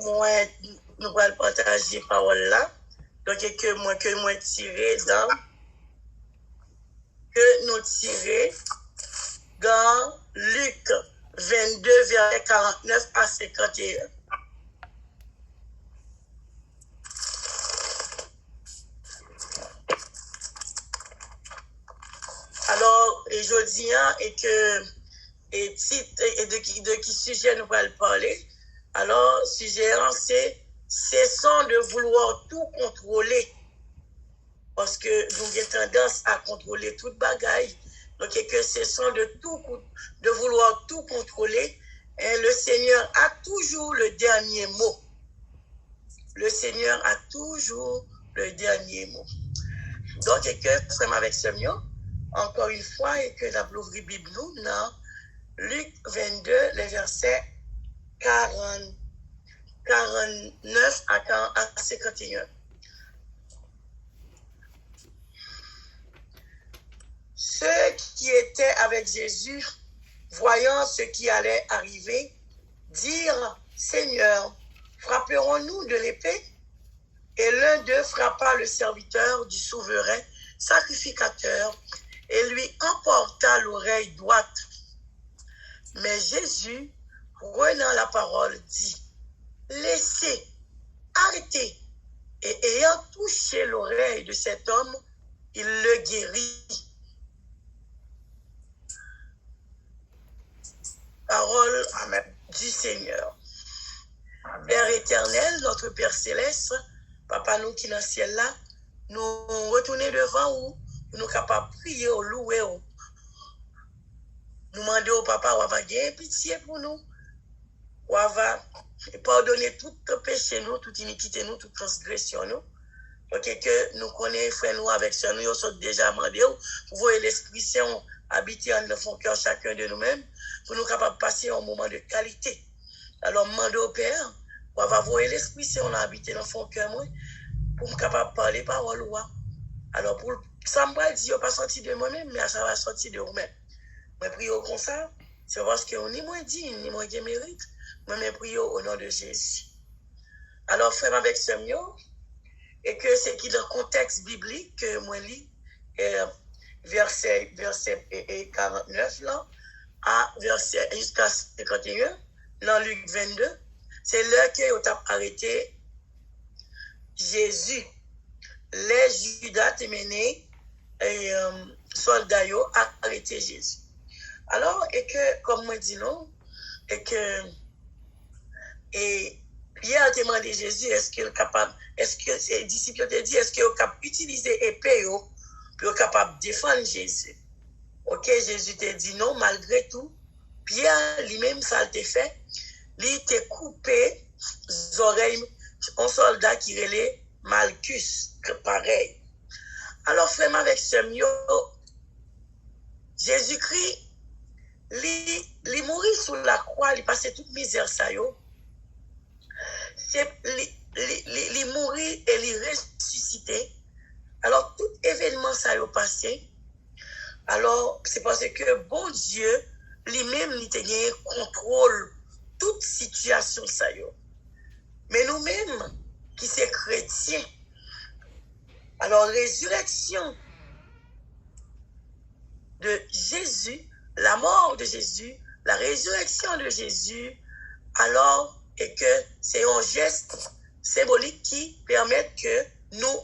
moi, nous allons partager parole là. Donc, que moi tirer dans, que nous tirer dans Luc 22, verset 49 à 51. Alors, et je dis, et que, et de qui sujet nous allons parler. Alors, sujet, c'est cessons de vouloir tout contrôler. Parce que nous avons tendance à contrôler toute bagaille. Donc, et que cessons de vouloir tout contrôler. Et le Seigneur a toujours le dernier mot. Le Seigneur a toujours le dernier mot. Donc, et que, frère avec ce mieux, encore une fois, et que la l'ouvrir Bible nous, dans Luc 22, les versets 49 à 51. Ceux qui étaient avec Jésus, voyant ce qui allait arriver, dirent, Seigneur, frapperons-nous de l'épée? Et l'un d'eux frappa le serviteur du souverain sacrificateur et lui emporta l'oreille droite. Mais Jésus, prenant la parole, dit, laissez, arrêtez. Et ayant touché l'oreille de cet homme, il le guérit. Parole du Seigneur. Père éternel, notre Père céleste, Papa nous qui dans le ciel là, nous retourner devant vous, nous capables de prier, louer, nous demander au Papa, ou va gagner pitié pour nous, ou va pardonner tout péché nous, toute iniquité nous, toute transgression nous. Ok, que nous connaissons, frère nous, avec ça, nous sommes déjà demandé, pour voir l'Esprit Saint habiter en notre cœur, chacun de nous-mêmes, pour nous capables de passer un moment de qualité. Alors, demandez au Père, pour avoir voir l'Esprit Saint on a habité dans son cœur, moi, pour me capable de parler parole. Alors, pour ça, me dit, pas sorti de moi-même, mais ça va sortir de vous-même. Je prie comme ça, c'est parce que ni moi dit, ni moi qui mérite, mais je prie au nom de Jésus. Alors, frère, avec ce mieux, et que c'est qui le contexte biblique que moi lis, verset 49 là, à verset jusqu'à 51, dans Luc 22, c'est là que a arrêté Jésus. Les Judas étaient menés et soldats a arrêté Jésus. Alors, et que, comme moi dis non, et que, et Pierre a demandé Jésus, est-ce qu'il est capable, est-ce que ses disciples ont dit, est-ce qu'il est capable d'utiliser épée pour capable de défendre Jésus? Ok, Jésus t'a dit non, malgré tout. Pierre, lui-même, ça l'a fait. Il t'a coupé les oreilles, un soldat qui relait Malchus, pareil. Alors, frère, avec ce mieux, Jésus-Christ, il mourit sous la croix, il passait toute misère, ça y est. Il mourit et il ressuscité. Alors, tout événement, ça y est passé. Alors, c'est parce que bon Dieu, lui-même, il tenait contrôle toute situation, ça y est. Mais nous-mêmes, qui sommes chrétiens, alors, résurrection de Jésus, la mort de Jésus, la résurrection de Jésus, alors, et que c'est un geste symbolique qui permet que nous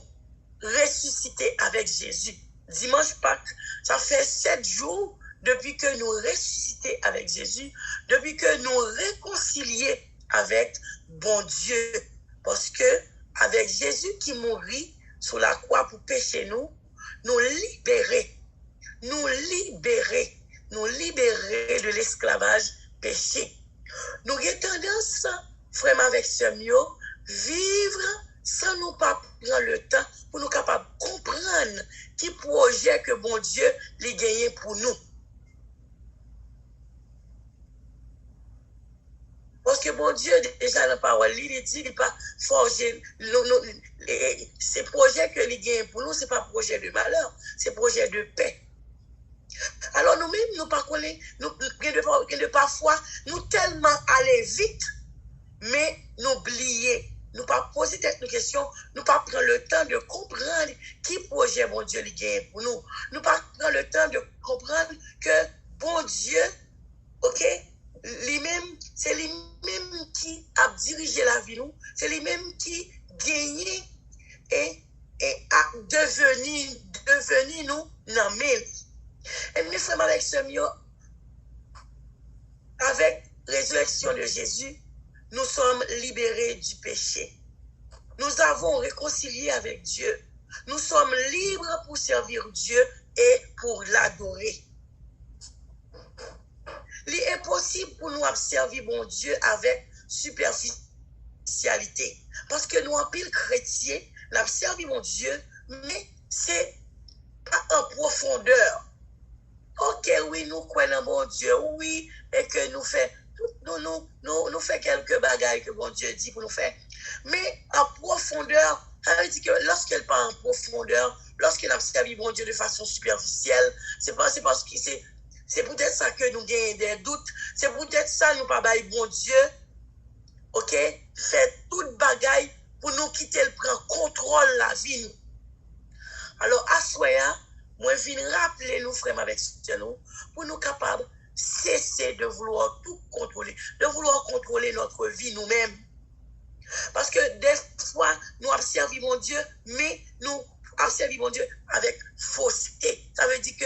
ressusciter avec Jésus. Dimanche Pâques, ça fait 7 jours depuis que nous ressuscités avec Jésus, depuis que nous réconciliés avec bon Dieu. Parce que avec Jésus qui mourit sur la croix pour pécher nous libérer de l'esclavage péché. Nous avons tendance, frère, avec ce mieux, vivre sans nous pas prendre le temps pour nous capables de comprendre qui projet que bon Dieu les gagné pour nous. Parce que bon Dieu, déjà dans la parole, il dit, il n'est pas forgé. Ces projets que il gagne pour nous, ce n'est pas projet de malheur, c'est projet de paix. Alors nous-mêmes, nous pas connaît, nous parfois, nous tellement aller vite, mais nous oublions poser cette question, nous pas prendre le temps de comprendre qui projet bon Dieu lui gagne pour nous. Nous pas prendre le temps de comprendre que bon Dieu, ok, lui-même, c'est lui-même qui a dirigé la vie nous, c'est lui-même qui gagne et a devenu nous nommé. Et mes frères avec ce mieux, avec résurrection de Jésus, nous sommes libérés du péché. Nous avons réconcilié avec Dieu. Nous sommes libres pour servir Dieu et pour l'adorer. Il est impossible pour nous servir bon Dieu avec superficialité. Parce que nous, en pile chrétien, nous servi mon Dieu, mais c'est pas en profondeur. Ok, oui, nous croyons bon Dieu, oui, et que nous faisons nous fait quelques bagailles que bon Dieu dit pour nous faire. Mais en profondeur, ça veut dire que lorsqu'elle parle en profondeur, lorsqu'elle a servi bon Dieu de façon superficielle, c'est parce que c'est peut-être ça que nous gagnons des doutes, c'est peut-être ça nous pas bailler bon Dieu, ok, fait toute bagaille pour nous quitter le prendre contrôle la vie. Alors, à soya, moi, je viens rappeler nous, frères, avec nous, pour nous capables cesser de vouloir tout contrôler, de vouloir contrôler notre vie nous-mêmes. Parce que des fois, nous observons mon Dieu, mais nous observons mon Dieu avec fausseté. Ça veut dire que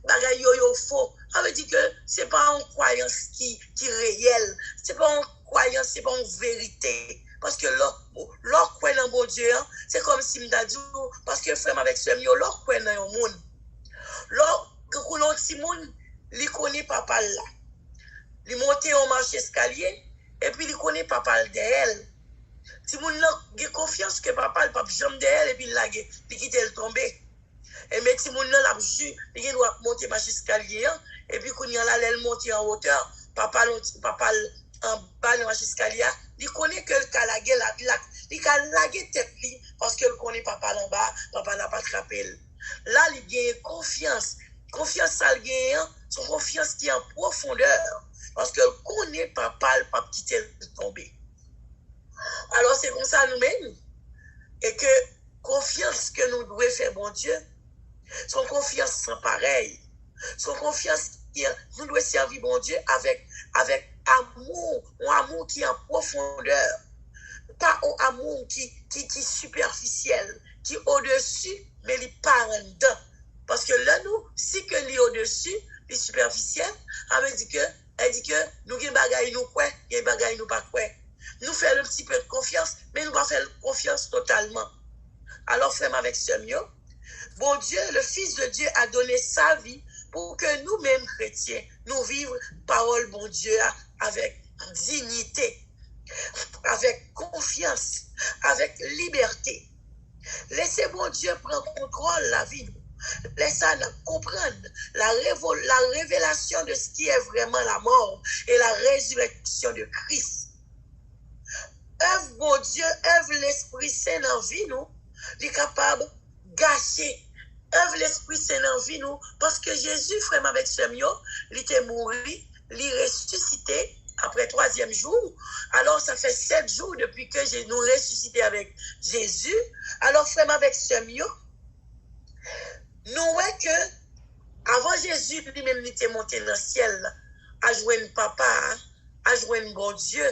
bagaille yo faux. Ça veut dire que c'est pas une croyance qui est réelle. C'est pas une croyance, c'est pas une vérité. Parce que l'or croit dans bon Dieu, c'est comme si m'da dit parce que frère avec ce mieux l'or croit dans le monde. L'or que l'on petit monde, il connaît papa là. Il monte au marché escalier et puis il connaît papa d'elle. Si moun nan a confiance que papa le pape jambe d'elle et puis il quitte le tomber. Et mais si moun nan la ju, il doit monter marché escalier et puis quand il a elle monter en hauteur, papa en bas de marché escalier, il connaît que le calage il a lagué tête li parce que il connaît papa en bas, papa n'a pas attrapé. Là il gagne confiance ça il gagne, son confiance qui est en profondeur parce que connaît papa le pape quitter le tomber. Alors c'est comme ça nous-mêmes et que confiance que nous devons faire bon Dieu, son confiance sans pareil, son confiance qui nous devons servir bon Dieu avec amour, un amour qui est en profondeur, pas un amour qui est superficiel, qui est au-dessus, mais il part en dedans. Parce que là, nous, si que l'est au-dessus, les superficiel, elle dit que nous avons des bagailles nous quoi, des bagailles nous pas quoi. Nous faisons un petit peu de confiance, mais nous ne pas faire confiance totalement. Alors, frère, avec ce mieux, bon Dieu, le Fils de Dieu a donné sa vie pour que nous-mêmes, chrétiens, nous vivions parole, bon Dieu, avec dignité, avec confiance, avec liberté. Laissez bon Dieu prendre contrôle de la vie. Laissez-nous comprendre la révélation de ce qui est vraiment la mort et la résurrection de Christ. Œuvre bon Dieu, œuvre l'Esprit Saint dans la vie, nous, il est capable de gâcher. Œuvre l'Esprit Saint dans la vie, nous, parce que Jésus, frère, avec ce mieux, il était mort, il est ressuscité après 3e jour. Alors, ça fait 7 jours depuis que nous ressuscité avec Jésus. Alors, frère, avec ce mieux, nous voyons que avant Jésus lui-même il était monté dans le ciel, à joindre papa, à joindre bon Dieu,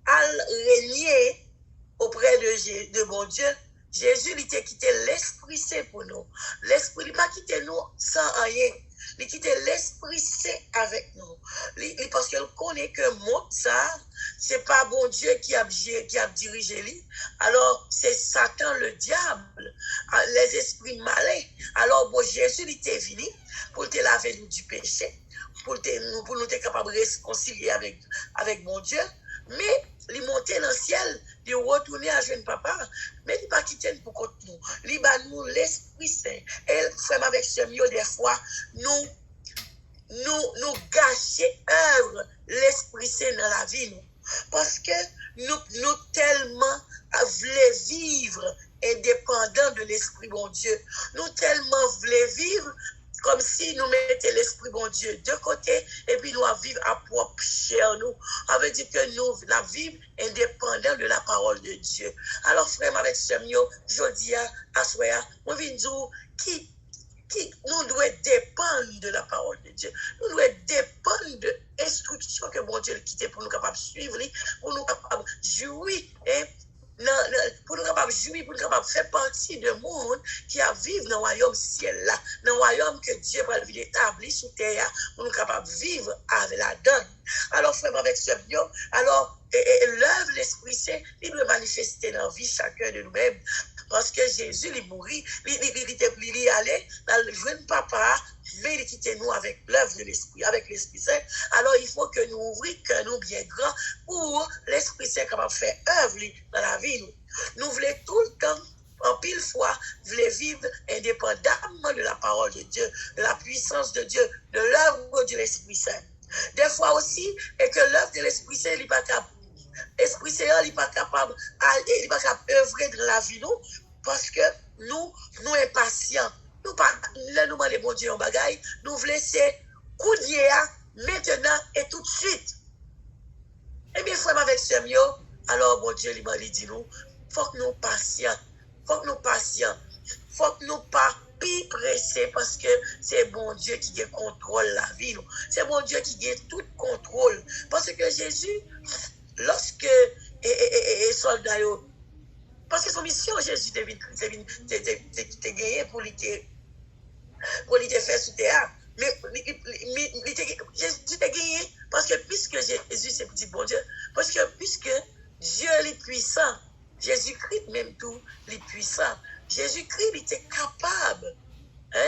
à régner auprès de bon Dieu. Jésus il était quitté l'Esprit Saint pour nous. L'Esprit il pas quitté nous sans rien. Il quitté l'Esprit Saint avec nous. Parce qu'il connaît que monde ça, c'est pas bon Dieu qui a dirigé lui. Alors c'est Satan le diable, les esprits malins. Alors bon Jésus il était venu pour te laver nous du péché, pour nous être capable de réconcilier avec mon Dieu. Mais il montait dans le ciel, il retournait à jeune papa, mais il n'a pas quitté pour contre nous. Il a nous l'Esprit Saint. Et frère avec ce mieux des fois, nous gâcher œuvre l'Esprit Saint dans la vie. Nous. Parce que nous tellement voulons vivre indépendant de l'Esprit bon Dieu. Nous tellement voulons vivre comme si nous mettions l'Esprit bon Dieu de côté et puis nous vivons à propre chair nous. Ça veut dire que nous la vivons indépendant de la parole de Dieu. Alors frère avec ce mio, je dis à soya, moi viens dire qui nous devons dépendre de la parole de Dieu. Nous devons dépendre de l'instruction que bon Dieu a quitté pour nous capables de suivre, pour nous capables de jouir, pour nous capables de jouir, pour nous capables de faire partie de monde qui a vivre dans le royaume ciel là, dans le royaume que Dieu va établir sous terre, pour nous capables de vivre avec la donne. Alors frère avec ce bio, alors l'œuvre de l'Esprit Saint, il doit manifester dans la vie chacun de nous-mêmes. Parce que Jésus, il mourit, il allait dans le jeune papa, mais il quittait nous avec l'œuvre de l'Esprit, avec l'Esprit Saint. Alors, il faut que nous ouvrions que nous bien grands pour l'Esprit Saint capable de faire œuvre dans la vie. Nous voulons tout le temps, en pile fois, voulons vivre indépendamment de la parole de Dieu, de la puissance de Dieu, de l'œuvre de l'Esprit Saint. Des fois aussi, et que l'œuvre de l'Esprit Saint, il n'est pas capable. L'Esprit Saint n'est pas capable d'aller, il n'est pas capable d'œuvrer dans la vie, nous, parce que nous impatients. Nous ne nous demandons bon Dieu en bagaille, nous voulons laisser coup de maintenant et tout de suite. Eh bien, frère, avec ce mieux, alors bon Dieu, il dit nous, il faut que nous patients, faut que nous pas plus pressés parce que c'est bon Dieu qui contrôle la vie, nous. C'est bon Dieu qui a tout contrôle. Parce que Jésus, lorsque les soldats, parce que son mission, Jésus t'a gagné pour lui faire sous terre. Mais Jésus t'a gagné parce que puisque Jésus, c'est petit bon Dieu, parce que puisque Dieu est puissant, Jésus-Christ même tout, il est puissant. Jésus-Christ, il était capable,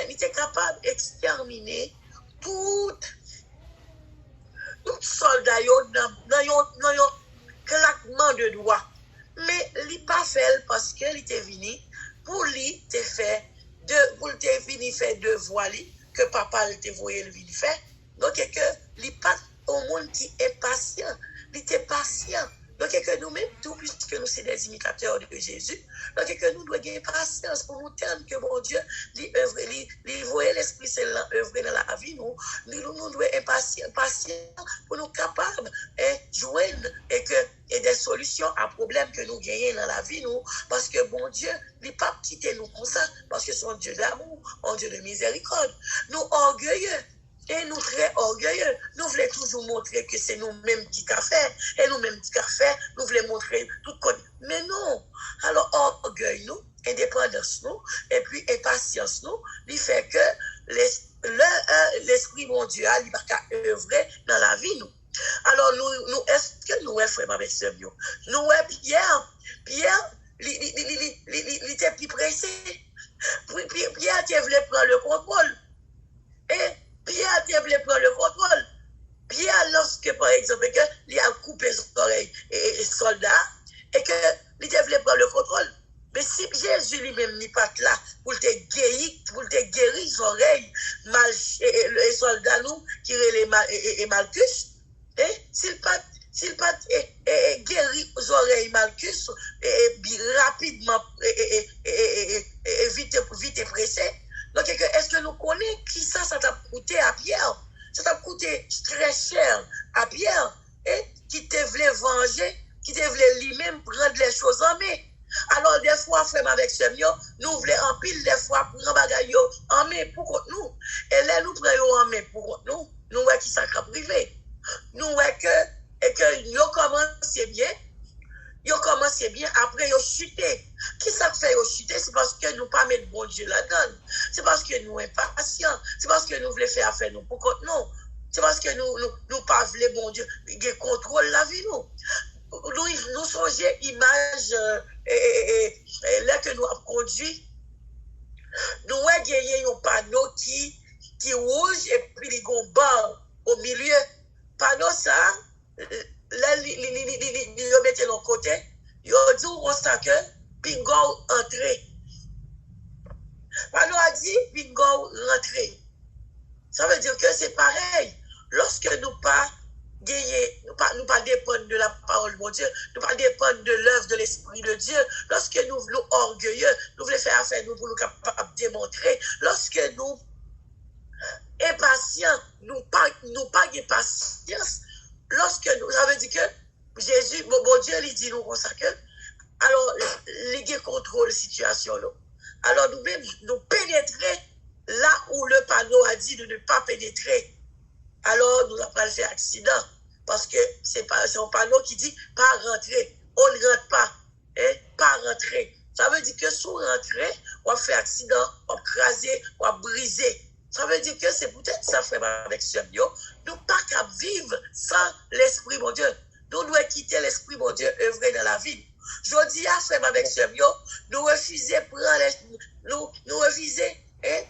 il était capable d'exterminer tout soldat dans un claquement de doigts. Mais il n'a pas fait parce qu'il était venu pour lui te faire deux voies que papa te voyait le venir faire. Donc, il n'est pas au monde qui est patient. Il était patient. Donc, que nous-mêmes, tout, puisque nous sommes des imitateurs de Jésus, donc, que nous devons avoir patience pour nous tendre que bon Dieu, il voyait l'Esprit Saint œuvrer dans la vie, nous devons être patients pour nous capables de joindre et des solutions à problèmes que nous gagnons dans la vie, nous, parce que bon Dieu, il n'a pas quitté nous comme ça, parce que c'est un Dieu d'amour, un Dieu de miséricorde. Nous orgueilleux. Et nous très orgueilleux, nous voulons toujours montrer que c'est nous-mêmes qui avons fait. Et nous-mêmes qui avons fait, nous voulons montrer tout côté. Mais non. Alors, orgueil nous, indépendance nous, et puis impatience nous, il fait que l'Esprit mon Dieu a œuvrer dans la vie nous. Alors, nous est-ce que nous frère avec ce bio? Nous, Pierre, il était plus pressé. Pierre, tu voulais prendre le contrôle. Et Pierre, tu voulais prendre le contrôle. Pierre, lorsque, par exemple, il a coupé ses oreilles et soldats, et qu'il voulait prendre le contrôle. Mais si Jésus lui-même n'est pas là pour te guérir les oreilles, les soldats nous, qui les Malchus, s'il pas guéri les oreilles Malchus, rapidement et vite et pressé. Donc, est-ce que nous connaissons qui ça t'a coûté à Pierre? Ça t'a coûté très cher à Pierre, qui te voulait venger, qui te voulait lui-même prendre les choses en main. Alors, des fois, frère, avec ce mieux, nous voulons en pile, des fois, prendre bagaille en main pour contre nous. Et là, nous prenons en main pour contre nous. Nous voyons qui ça a privé. Nous voyons que nous commençons bien. Ils ont commencé bien, après ils ont chuté. Qui ça fait ils chuté? C'est parce que nous pas mettre bon Dieu là-dedans. C'est parce que nous impatients. C'est parce que nous voulons faire affaire nous pour contre nous. C'est parce que nous pas voulons bon Dieu. Il contrôle la vie nous. Nous songeons image là que nous avons conduit. Nous avons gagné un panneau qui rouge et puis il y a un bar au milieu. Panneau ça. Là, ils mettent de l'autre côté, ils disent au que bingo entré. Pano a dit bingo rentré. Ça veut dire que c'est pareil. Lorsque nous pas gagner, nous pas dépendre de la parole de mon Dieu, nous pas dépendre de l'œuvre de l'Esprit de Dieu. Lorsque nous voulons orgueilleux, nous voulons faire affaire nous pour nous capables de démontrer. Lorsque nous impatients, nous pas de patience, lorsque nous avons dit que Jésus, bon Dieu, il dit nous comme ça que, alors, il contrôle la situation. Là. Alors, nous-mêmes, nous pénétrer là où le panneau a dit de ne pas pénétrer. Alors, nous n'avons pas fait accident. Parce que c'est un panneau qui dit pas rentrer. On ne rentre pas. Hein? Pas rentrer. Ça veut dire que si on rentre, on fait accident, on craser, on briser. Ça veut dire que c'est peut-être ça fait avec ce bio. Nous pas qu'à vivre sans l'esprit, mon Dieu. Nous devons quitter l'esprit, mon Dieu, œuvrer dans la vie. Je dis à frère avec ce bio, nous refusons prendre nous refusons, hein?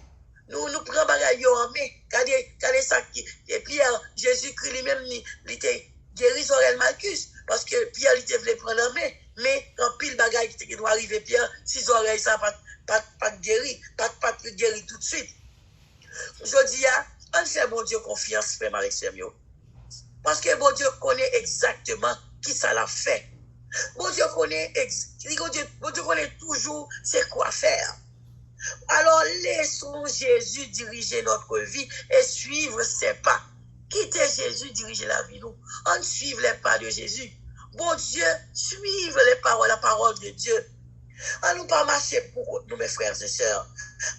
Nous prenons bagaille en main. Regardez ça et Pierre, Jésus-Christ lui-même, il était guéri Sorel Malchus. Parce que Pierre, il voulait prendre en main. Mais quand pile bagaille qui doit arriver, Pierre, 6 oreilles, ça pas guéri, pas guéri tout de suite. Je dis, on fait bon Dieu confiance, frère avec ce bio. Parce que bon Dieu connaît exactement qui ça l'a fait. Bon Dieu connaît toujours c'est quoi faire. Alors laissons Jésus diriger notre vie et suivre ses pas. Quittez Jésus diriger la vie nous. On suive les pas de Jésus. Bon Dieu, suivre la parole de Dieu. On nous pas marcher pour nous, mes frères et sœurs.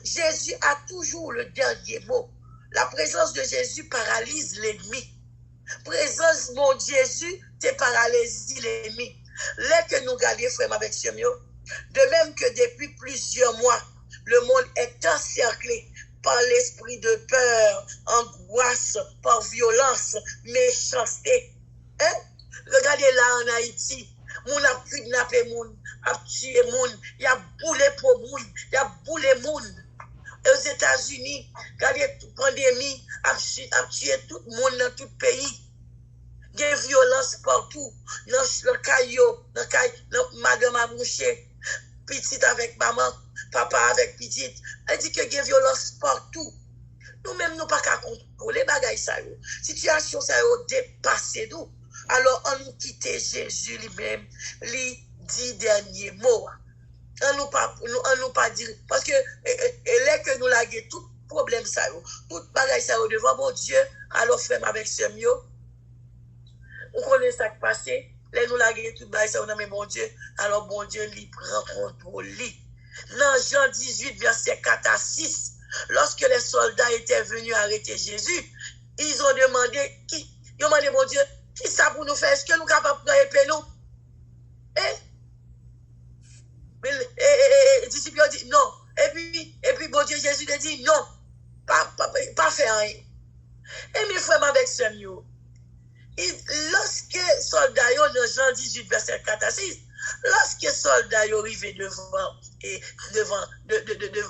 Jésus a toujours le dernier mot. La présence de Jésus paralyse l'ennemi. Présence mon Jésus te paralyse l'ennemi. Là que nous gardions, frère, avec ce mot, de même que depuis plusieurs mois, le monde est encerclé par l'esprit de peur, angoisse, par violence, méchanceté. Hein? Regardez là en Haïti, moun a kidnappé moun, a tué moun, il a boulé pour moun, il a boulé moun. Et aux États-Unis, regardez la pandémie, a tué tout le monde dans tout le pays. Il y a une violence partout. Dans le caillou, dans madame a mouché, petite avec maman, papa avec petite. Elle dit que il y a une violence partout. Nous-mêmes, nous pas qu'à contrôler bagaille ça. Situation ça dépasse nous. Alors, on nous quitte Jésus lui-même, les 10 derniers mots. On nous pas dire, parce que, là que nous laguons tout problème ça, tout bagaille ça devant mon Dieu, alors frère avec ce mieux, on connaît ça qui passe, là nous laguons tout bagaille ça, on a mis mon Dieu, alors bon Dieu, lui prend contrôle. Dans Jean 18, verset 4 à 6, lorsque les soldats étaient venus arrêter Jésus, ils ont demandé, ils ont demandé mon Dieu, qui ça pour nous faire? Est-ce que nous sommes capables de prendre épée nous? Les disciples ont dit non. Et puis bon Dieu Jésus a dit non. Pas faire rien. Et mes frères avec ce mieux. Lorsque soldats, dans Jean 18, verset 4 à 6, lorsque soldats arrivaient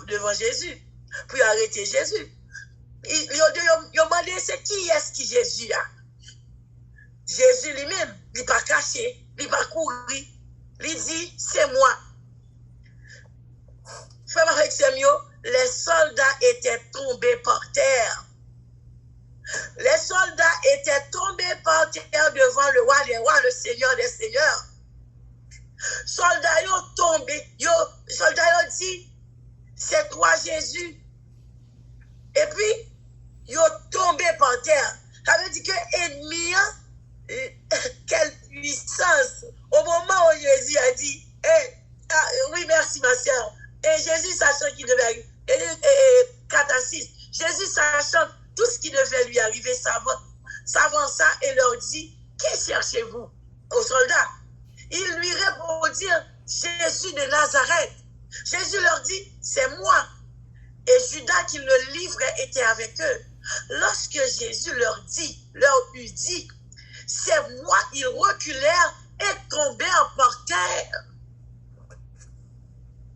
devant Jésus, puis arrêter Jésus, ils ont demandé c'est qui est-ce qui Jésus a? Jésus lui-même, il n'est pas caché, il n'est pas couru, il dit c'est moi. Frère avec ce mieux, les soldats étaient tombés par terre. Les soldats étaient tombés par terre devant le roi des rois, le Seigneur des seigneurs. Soldats ont tombé, soldats ont dit, c'est toi Jésus. Et puis, ils ont tombé par terre. Ça veut dire que l'ennemi, quelle puissance. Au moment où Jésus a dit, oui, merci ma soeur. Et Jésus sachant qu'il devait arriver, 4 à 6, Jésus sachant tout ce qui devait lui arriver, s'avança et leur dit, qui cherchez-vous? Aux soldats. Ils lui répondirent, Jésus de Nazareth. Jésus leur dit, c'est moi. Et Judas qui le livrait était avec eux. Lorsque Jésus leur eut dit, c'est moi, ils reculèrent et tombèrent par terre.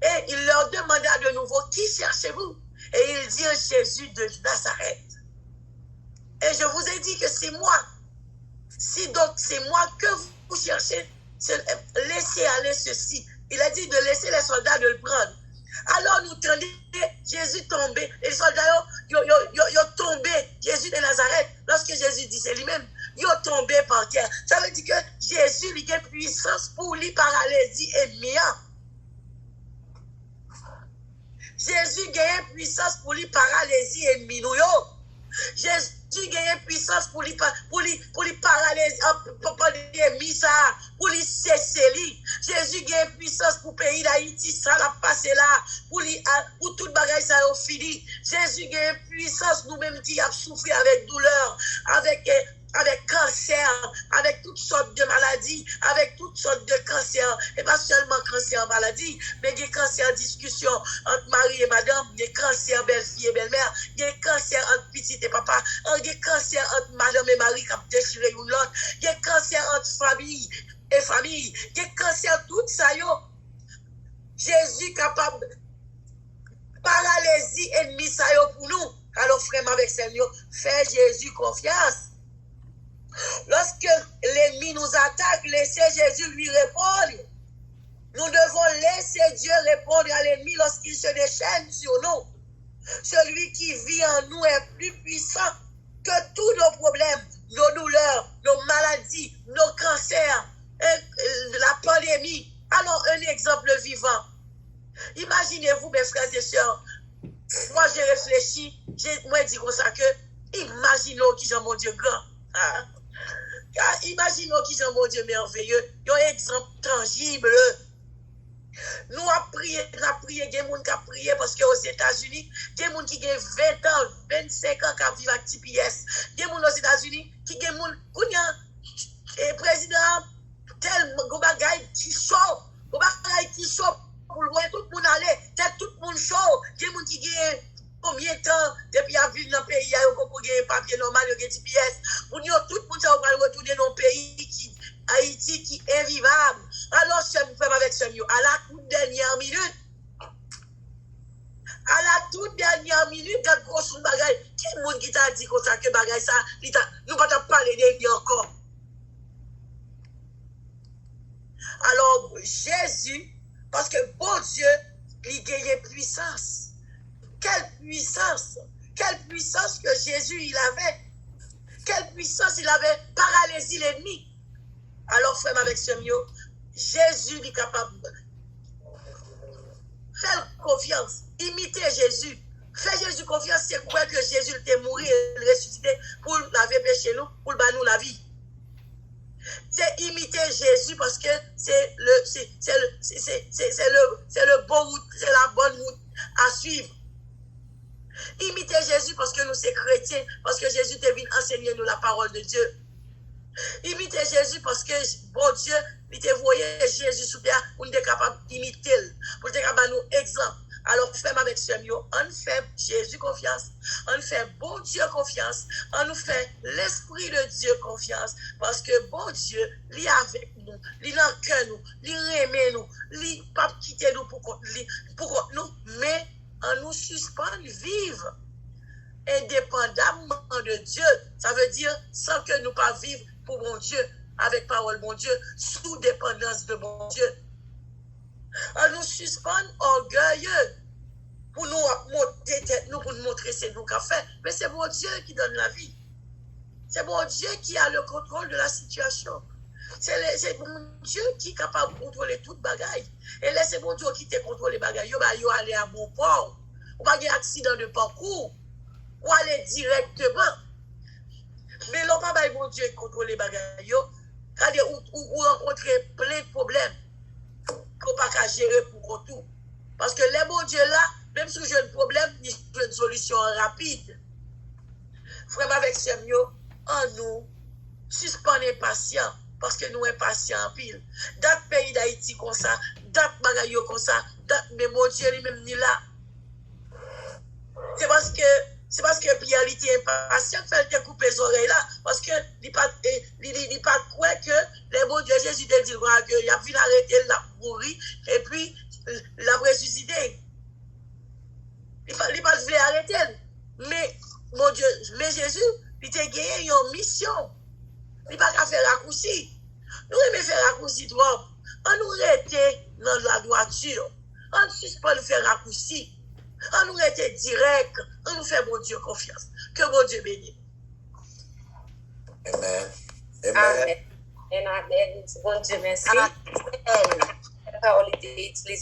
Et il leur demanda de nouveau, qui cherchez-vous? Et ils dirent, Jésus de Nazareth. Et je vous ai dit que c'est moi. Si donc c'est moi que vous cherchez, laissez aller ceci. Il a dit de laisser les soldats de le prendre. Alors nous tendions, Jésus tombé. Les soldats ont tombé. Jésus de Nazareth, lorsque Jésus dit c'est lui-même, ils ont tombé par terre. Ça veut dire que Jésus lui a puissance pour lui paralysie et mien. Jésus a puissance pour lui paralysie et minouyo. Jésus gagne puissance pour lui paralyser, pour lui cesser. Jésus gagne puissance pour le pays d'Haïti, ça l'a passé là, pour tout bagage ça a fini. Jésus gagne puissance, nous-mêmes qui avons souffert avec douleur, avec cancer, avec toutes sortes de maladies, avec toutes sortes de cancers, et pas seulement cancer maladie, mais des cancers discussion entre mari et madame, des cancers belle-fille et belle-mère, des cancers entre petit et papa, des cancers entre madame et mari qui ont déchiré une l'autre, des cancers entre famille et famille, des cancers tout ça yo. Jésus capable paralysie ennemi ça yo pour nous. Alors frère avec Seigneur, fais Jésus confiance. Lorsque l'ennemi nous attaque, laissez Jésus lui répondre. Nous devons laisser Dieu répondre à l'ennemi lorsqu'il se déchaîne sur nous. Celui qui vit en nous est plus puissant que tous nos problèmes, nos douleurs, nos maladies, nos cancers, la pandémie. Alors, un exemple vivant. Imaginez-vous, mes frères et sœurs, moi j'ai réfléchi, moi dit comme ça que, imaginons qui j'ai mon Dieu grand. Hein? Imaginons qui sont mon Dieu merveilleux. Il y a un exemple tangible. Nous avons prié, il y a des gens qui ont prié parce qu'aux États-Unis, il y a des gens qui ont 20 ans, 25 ans qui vivent avec TPS. Il y a des gens aux États-Unis qui ont des gens qui ont président tel bagay qui chaud, pour loin tout le monde aller, tout le monde chaud. Il y a des gens qui ont combien de temps depuis à vivre dans le pays, il y a un papier normal, il y a un TPS. Pour nous, tout le monde va retourner dans le pays, Haïti, qui est invivable. Alors, je me fais avec ce mieux. À la toute dernière minute, quand gros bagay, qui est le monde qui t'a dit comme ça, que bagay ça, nous ne pouvons pas parler de lui encore. Alors, Jésus, parce que bon Dieu, il gagne puissance. Quelle puissance que Jésus il avait. Quelle puissance il avait paralysé l'ennemi. Alors, frère, avec ce mieux, Jésus est capable de faire confiance, imiter Jésus. Faire Jésus confiance, c'est quoi que Jésus était mort et ressuscité pour laver péché nous, pour nous la vie. C'est imiter Jésus parce que c'est le bon route, c'est la bonne route à suivre. Imiter Jésus parce que nous sommes chrétiens, parce que Jésus est venu enseigner nous la parole de Dieu. Imiter Jésus parce que bon Dieu, il te voyé Jésus sous terre pour nous être capable d'imiter, pour être capable de nous exemple. Alors, fais avec ce mieux, on fait Jésus confiance, on fait bon Dieu confiance, on nous fait l'Esprit de Dieu confiance, parce que bon Dieu, il est avec nous, il est dans le cœur nous, il aime nous, il ne pas quitter nous pour nous, mais on nous suspend vivre indépendamment de Dieu. Ça veut dire sans que nous pas vivre pour bon Dieu, avec parole bon Dieu, sous dépendance de bon Dieu. On nous suspend orgueilleux pour nous monter tête nous, pour nous montrer c'est nous qu'a fait. Mais c'est bon Dieu qui donne la vie. C'est bon Dieu qui a le contrôle de la situation. C'est bon Dieu qui est capable de contrôler toute bagaille. Et là, c'est bon Dieu qui te contrôle les bagailles. Yo aller à bon port. Ou pas un accident de parcours. Ou aller directement. Mais là, pas bon Dieu qui contrôle les bagailles. Ou rencontrer plein de problèmes. Qu'on pas gérer pour tout. Parce que les bons dieux là, même si j'ai un problème, j'ai une solution rapide. Frère, avec ce mieux, en nous, suspendez patient, parce que nous sommes patients en pile. Dans le pays d'Haïti comme ça, dans le bagaille comme ça, mais mon Dieu, lui-même ni là. C'est parce que Pierre était impatient qu'il fallait couper les oreilles là, parce que il pas quoi que les bons dieux Jésus te dit qu'il a vu l'arrêter, il a mouru, et puis il a ressuscité. Il pas voulu arrêter. Mais mon Dieu, mais Jésus, il t'a gagné une mission. Il n'a pas faire raccourci. Nous aimons faire raccourci trop. On nous était dans la droiture. On suspend faire raccourci. On nous était direct. On nous fait bon Dieu confiance. Que bon Dieu bénisse. Amen. Amen. Amen. Bon Dieu, merci. Amen. La parole est utilisée.